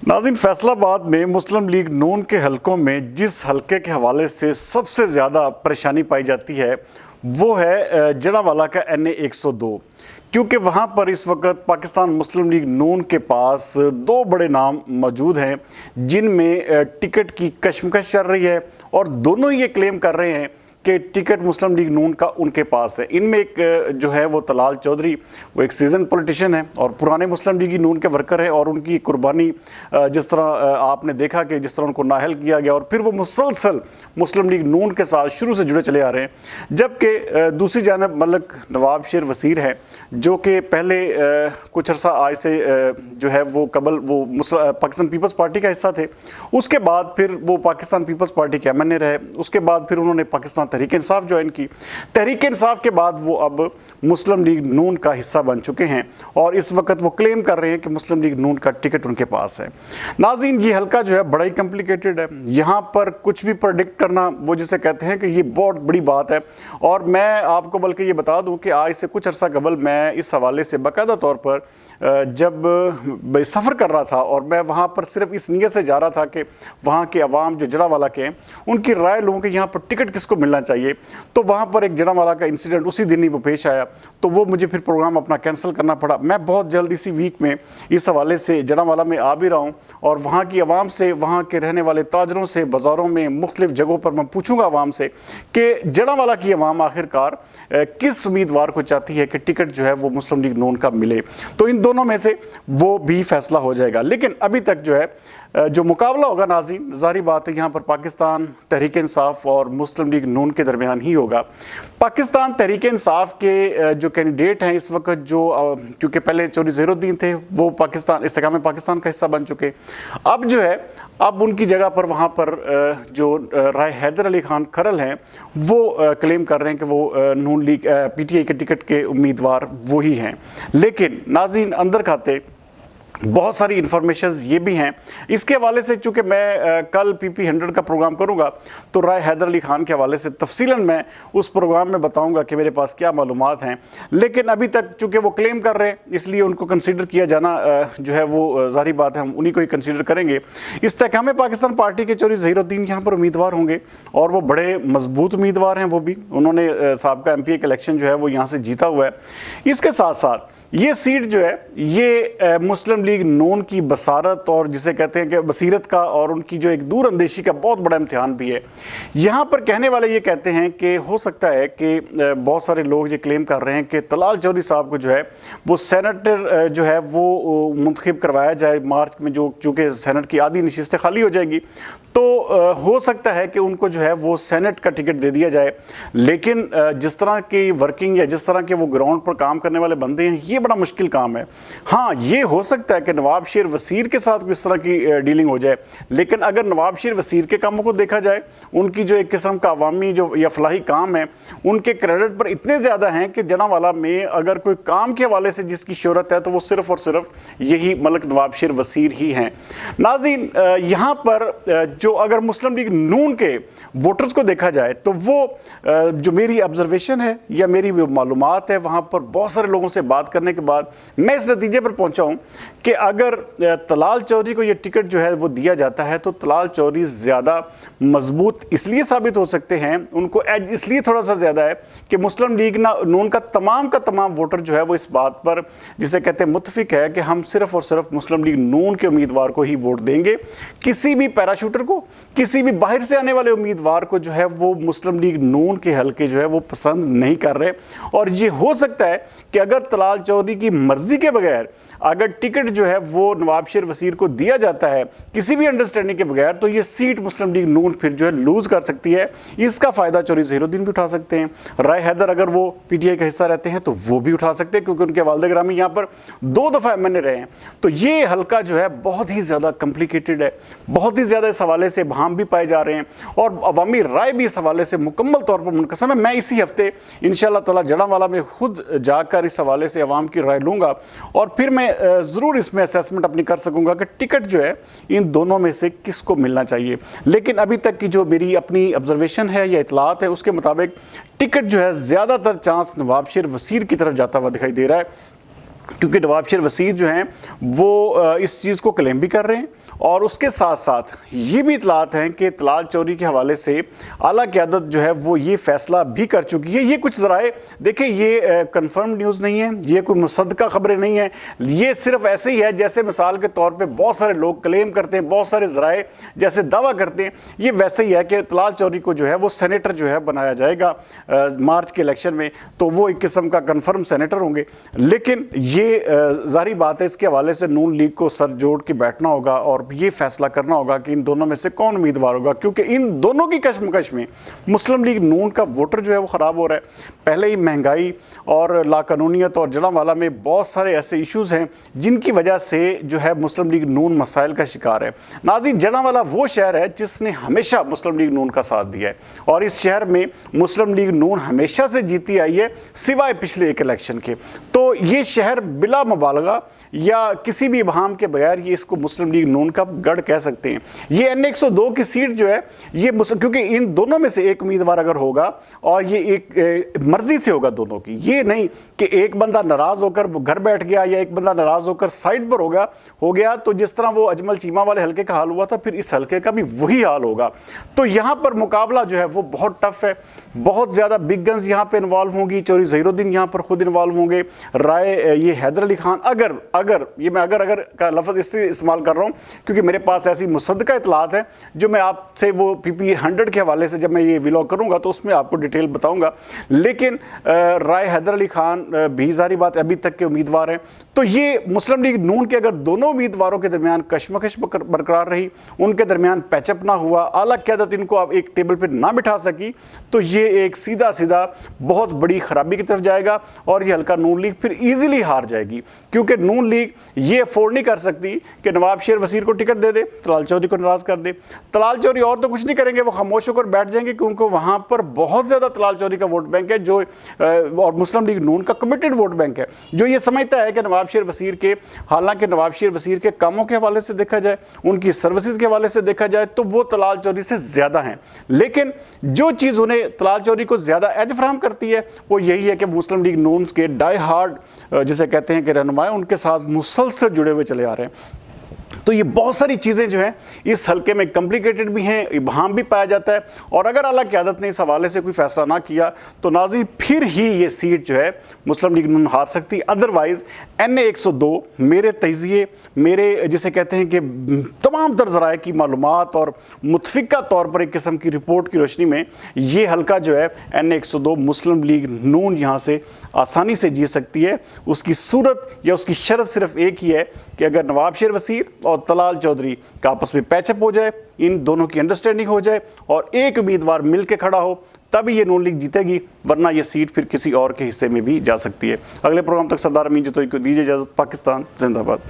नाज़रीन, फैसलाबाद में मुस्लिम लीग नून के हलकों में जिस हलके के हवाले से सबसे ज़्यादा परेशानी पाई जाती है वो है जड़ावाला का NA 102, क्योंकि वहाँ पर इस वक्त पाकिस्तान मुस्लिम लीग नून के पास दो बड़े नाम मौजूद हैं जिनमें टिकट की कशमकश चल रही है और दोनों ये क्लेम कर रहे हैं कि टिकट मुस्लिम लीग नून का उनके पास है। इनमें एक जो है वो तलाल चौधरी, वो एक सीजन पॉलिटिशियन है और पुराने मुस्लिम लीग नून के वर्कर हैं और उनकी कुर्बानी जिस तरह आपने देखा कि जिस तरह उनको नाअहल किया गया और फिर वो मुसलसल मुस्लिम लीग नून के साथ शुरू से जुड़े चले आ रहे हैं। जबकि दूसरी जानब मलक नवाब शेर वसीर है जो कि पहले कुछ अरसा आज से जो है वो कबल वो पाकिस्तान पीपल्स पार्टी का हिस्सा थे, उसके बाद फिर वो पाकिस्तान पीपल्स पार्टी के MNA रहे, उसके बाद फिर उन्होंने पाकिस्तान तहरीक इंसाफ ज्वाइन की। तहरीक इंसाफ के बाद वो अब मुस्लिम लीग नून का हिस्सा बन चुके हैं और इस वक्त वो क्लेम कर रहे हैं कि मुस्लिम लीग नून का टिकट उनके पास है। नाज़रीन, ये हल्का जो है बड़ा ही कॉम्प्लिकेटेड है, यहाँ पर कुछ भी प्रेडिक्ट करना वो जिसे कहते हैं कि ये बहुत बड़ी बात है। और मैं आपको बल्कि ये बता दूं कि आज से कुछ अरसा कबल मैं इस हवाले से बाकायदा तौर पर जब सफ़र कर रहा था और मैं वहाँ पर सिर्फ इस नीयत से जा रहा था कि वहाँ के अवाम जो जड़ावाला के हैं उनकी राय लूँ कि यहाँ पर टिकट किसको मिलना चाहिए, तो वहाँ पर एक जड़ावाला का इंसिडेंट उसी दिन ही वो पेश आया, तो वो मुझे फिर प्रोग्राम अपना कैंसिल करना पड़ा। मैं बहुत जल्द इसी वीक में इस हवाले से जड़ावाला में आ भी रहा हूँ और वहाँ की आवाम से, वहाँ के रहने वाले ताजरों से, बाज़ारों में मुख्तलिफ़ जगहों पर मैं पूछूँगा आवाम से कि जड़ावाला की आवाम आखिरकार किस उम्मीदवार को चाहती है कि टिकट जो है वो मुस्लिम लीग नून का मिले, तो इन दोनों में से वो भी फैसला हो जाएगा। लेकिन अभी तक जो है जो मुकाबला होगा नाज़रीन, ज़ाहिर बात है यहाँ पर पाकिस्तान तहरीक इंसाफ और मुस्लिम लीग नून के दरमियान ही होगा। पाकिस्तान तहरीक इंसाफ के जो कैंडिडेट हैं इस वक्त, जो क्योंकि पहले चौधरी ज़हीरुद्दीन थे वो पाकिस्तान इस्तेकाम पाकिस्तान का हिस्सा बन चुके, अब जो है अब उनकी जगह पर वहाँ पर जो राय हैदर अली खान खरल हैं वो क्लेम कर रहे हैं कि वो नून लीग PTI के टिकट के उम्मीदवार वही हैं। लेकिन नाज़रीन, अंदर खाते बहुत सारी इन्फॉर्मेशंस ये भी हैं इसके हवाले से, चूँकि मैं कल PP 100 का प्रोग्राम करूँगा तो राय हैदर अली खान के हवाले से तफसीलन मैं उस प्रोग्राम में बताऊँगा कि मेरे पास क्या मालूमात हैं। लेकिन अभी तक चूँकि वो क्लेम कर रहे हैं इसलिए उनको कंसीडर किया जाना जो है वो ज़ाहिर बात है हम उन्हीं को ही कंसीडर करेंगे। इस्तेकाम पाकिस्तान पार्टी के चौधरी ज़हीरुद्दीन यहाँ पर उम्मीदवार होंगे और वो बड़े मजबूत उम्मीदवार हैं, वो भी उन्होंने साबका MPA का इलेक्शन जो है वो यहाँ से जीता हुआ है। इसके साथ साथ ये सीट जो है ये मुस्लिम लीग नून की बसारत और जिसे कहते हैं कि बसीरत का और उनकी जो एक दूर अंदेशी का बहुत बड़ा इम्तिहान भी है। यहाँ पर कहने वाले ये कहते हैं कि हो सकता है कि बहुत सारे लोग ये क्लेम कर रहे हैं कि तलाल चौधरी साहब को जो है वो सेनेटर जो है वो मुंतखब करवाया जाए मार्च में, जो चूँकि सेनेट की आधी नशिस्तें खाली हो जाएगी तो हो सकता है कि उनको जो है वो सेनेट का टिकट दे दिया जाए। लेकिन जिस तरह की वर्किंग या जिस तरह के वो ग्राउंड पर काम करने वाले बंदे हैं ये बड़ा मुश्किल काम है। हाँ, ये हो सकता है कि नवाब शेर वसीर के साथ इस तरह की डीलिंग हो जाए, लेकिन अगर नवाब शेर वसीर के कामों को देखा जाए, उनकी जो एक किस्म का अवामी जो या फलाही काम है उनके क्रेडिट पर इतने ज़्यादा हैं कि जड़ावाला में अगर कोई काम के हवाले से जिसकी शोहरत है तो वो सिर्फ और सिर्फ यही मलक नवाब शेर वसीर ही हैं। नाज़रीन, यहाँ पर जो अगर मुस्लिम लीग नून के वोटर्स को देखा जाए तो वो जो मेरी ऑब्जर्वेशन है या मेरी मालूमात है वहाँ पर बहुत सारे लोगों से बात करने के बाद मैं इस नतीजे पर पहुंचा हूं कि अगर तलाल चौधरी को ये टिकट जो है वो दिया जाता है तो तलाल चौधरी ज़्यादा मजबूत इसलिए साबित हो सकते हैं, उनको एज इसलिए थोड़ा सा ज़्यादा है कि मुस्लिम लीग नून का तमाम वोटर जो है वो इस बात पर जिसे कहते हैं मुत्तफिक है कि हम सिर्फ और सिर्फ मुस्लिम लीग नून के उम्मीदवार को ही वोट देंगे। किसी भी पैराशूटर को, किसी भी बाहर से आने वाले उम्मीदवार को जो है वो मुस्लिम लीग नून के हल्के जो है वो पसंद नहीं कर रहे। और ये हो सकता है कि अगर तलाल चौधरी की मर्जी के बगैर अगर टिकट जो है वो नवाब शेर वसीर को दिया जाता है किसी भी अंडरस्टैंडिंग के बगैर, तो ये सीट मुस्लिम लीग नून फिर जो है लूज कर सकती है। इसका फ़ायदा चौधरी ज़हीरुद्दीन भी उठा सकते हैं, राय हैदर अगर वो PTI का हिस्सा रहते हैं तो वो भी उठा सकते हैं क्योंकि उनके वालिद ग्रामी यहाँ पर 2 दफ़ा MNA रहे हैं। तो ये हल्का जो है बहुत ही ज़्यादा कॉम्प्लिकेटेड है, बहुत ही ज़्यादा इस हवाले से बहाम भी पाए जा रहे हैं और अवामी राय भी इस हवाले से मुकम्मल तौर पर मुनक़सम है। मैं इसी हफ्ते इंशाअल्लाह ताला जड़ावाला में खुद जाकर इस हवाले से अवाम की राय लूँगा और फिर मैं ज़रूर इसमें असेसमेंट अपनी कर सकूँगा कि टिकट जो है इन दोनों में से किसको मिलना चाहिए। लेकिन अभी तक की जो मेरी अपनी ऑब्जर्वेशन है या इतलात है उसके मुताबिक टिकट जो है ज़्यादातर चांस नवाब शेर वसीर की तरफ जाता हुआ दिखाई दे रहा है। کیونکہ نواب شیر وزیر جو ہیں وہ اس چیز کو کلیم بھی کر رہے ہیں، اور اس کے ساتھ ساتھ یہ بھی اطلاعات ہیں کہ طلال چوری کے حوالے سے اعلیٰ قیادت جو ہے وہ یہ فیصلہ بھی کر چکی ہے۔ یہ کچھ ذرائع دیکھیں، یہ کنفرم نیوز نہیں ہے، یہ کوئی مصدقہ خبریں نہیں ہیں، یہ صرف ایسے ہی ہے جیسے مثال کے طور پہ بہت سارے لوگ کلیم کرتے ہیں، بہت سارے ذرائع جیسے دعویٰ کرتے ہیں۔ یہ ویسے ہی ہے کہ طلال چوری کو جو ہے وہ سینیٹر جو ہے بنایا جائے گا مارچ کے الیکشن میں، تو وہ ایک قسم کا کنفرم سینیٹر ہوں گے۔ لیکن یہ ظاہری بات ہے، اس کے حوالے سے نون لیگ کو سر جوڑ کے بیٹھنا ہوگا اور یہ فیصلہ کرنا ہوگا کہ ان دونوں میں سے کون امیدوار ہوگا، کیونکہ ان دونوں کی کشمکش میں مسلم لیگ نون کا ووٹر جو ہے وہ خراب ہو رہا ہے۔ پہلے ہی مہنگائی اور لا قانونیت اور جڑانوالہ میں بہت سارے ایسے ایشوز ہیں جن کی وجہ سے جو ہے مسلم لیگ نون مسائل کا شکار ہے۔ ناظرین، جڑانوالہ وہ شہر ہے جس نے ہمیشہ مسلم لیگ نون کا ساتھ دیا ہے، اور اس شہر میں مسلم لیگ نون ہمیشہ سے جیتی آئی ہے سوائے پچھلے ایک الیکشن کے۔ تو یہ شہر بلا مبالغہ یا کسی بھی ابہام کے بغیر یہ اس کو مسلم لیگ نون کا گڑھ کہہ سکتے ہیں۔ یہ N102 کی سیٹ جو ہے یہ کیونکہ ان دونوں میں سے ایک امیدوار اگر ہوگا اور یہ ایک مرضی سے ہوگا دونوں کی، یہ نہیں کہ ایک بندہ ناراض ہو کر گھر بیٹھ گیا یا ایک بندہ ناراض ہو کر سائڈ پر ہو گیا تو جس طرح وہ اجمل چیمہ والے حلقے کا حال ہوا تھا، پھر اس حلقے کا بھی وہی حال ہوگا۔ تو یہاں پر مقابلہ جو ہے وہ بہت ٹف ہے، بہت زیادہ بگ گنز یہاں پہ انوالو ہوں گی۔ چوری ظہیر الدین یہاں پر خود انوالو ہوں گے، رائے یہ حیدر علی خان، اگر یہ میں اگر کا لفظ اس سے استعمال کر رہا ہوں کیونکہ میرے پاس ایسی مصدقہ اطلاعات ہیں جو میں آپ سے وہ PP100 کے حوالے سے جب میں یہ ویلاگ کروں گا تو اس میں آپ کو ڈیٹیل بتاؤں گا، لیکن رائے حیدر علی خان بھی ظاہری بات ابھی تک کے امیدوار ہیں۔ تو یہ مسلم لیگ نون کے اگر دونوں امیدواروں کے درمیان کشمکش برقرار رہی، ان کے درمیان پیچ اپ نہ ہوا، اعلیٰ قیادت ان کو اب ایک ٹیبل پہ نہ بٹھا سکی، تو یہ ایک سیدھا بہت بڑی خرابی کی طرف جائے گا، اور یہ حلقہ نون لیگ پھر ایزیلی ہار جائے گی، کیونکہ نون لیگ یہ افورڈ نہیں کر سکتی کہ نواب شیر وزیر کو ٹکٹ دے دے، طلال چوری کو ناراض کر دے۔ طلال چوری اور تو کچھ نہیں کریں گے، وہ خاموش ہو کر بیٹھ جائیں گے، کیونکہ وہاں پر بہت زیادہ طلال چوری کا ووٹ بینک ہے جو اور مسلم لیگ نون کا کمیٹڈ ووٹ بینک ہے جو یہ سمجھتا ہے کہ نواب شیر وزیر کے، حالانکہ نواب شیر وزیر کے کاموں کے حوالے سے دیکھا جائے، ان کی سروسز کے حوالے سے دیکھا جائے تو وہ طلال چوری سے زیادہ ہیں، لیکن جو چیز انہیں طلال چوری کو زیادہ ایج فراہم کرتی ہے وہ یہی ہے کہ مسلم لیگ نون کے ڈائی ہارڈ جسے کہتے ہیں کہ رہنمائے ان کے ساتھ مسلسل جڑے ہوئے چلے آ رہے ہیں۔ تو یہ بہت ساری چیزیں جو ہیں اس حلقے میں کمپلیکیٹڈ بھی ہیں، ابہام بھی پایا جاتا ہے، اور اگر اعلیٰ قیادت نے اس حوالے سے کوئی فیصلہ نہ کیا تو ناظرین پھر ہی یہ سیٹ جو ہے مسلم لیگ نون ہار سکتی۔ ادروائز N102 میرے تجزیے، میرے جسے کہتے ہیں کہ تمام تر ذرائع کی معلومات اور متفقہ طور پر ایک قسم کی رپورٹ کی روشنی میں یہ حلقہ جو ہے N102 مسلم لیگ نون یہاں سے آسانی سے جیت سکتی ہے۔ اس کی صورت یا اس کی شرط صرف ایک ہی ہے کہ اگر نواب شیر وزیر اور طلال چودھری کا آپس میں پیچ اپ ہو جائے، ان دونوں کی انڈرسٹینڈنگ ہو جائے اور ایک امیدوار مل کے کھڑا ہو، تب یہ نون لیگ جیتے گی، ورنہ یہ سیٹ پھر کسی اور کے حصے میں بھی جا سکتی ہے۔ اگلے پروگرام تک سردار امین جتوئی کو دیجیے اجازت۔ پاکستان زندہ باد۔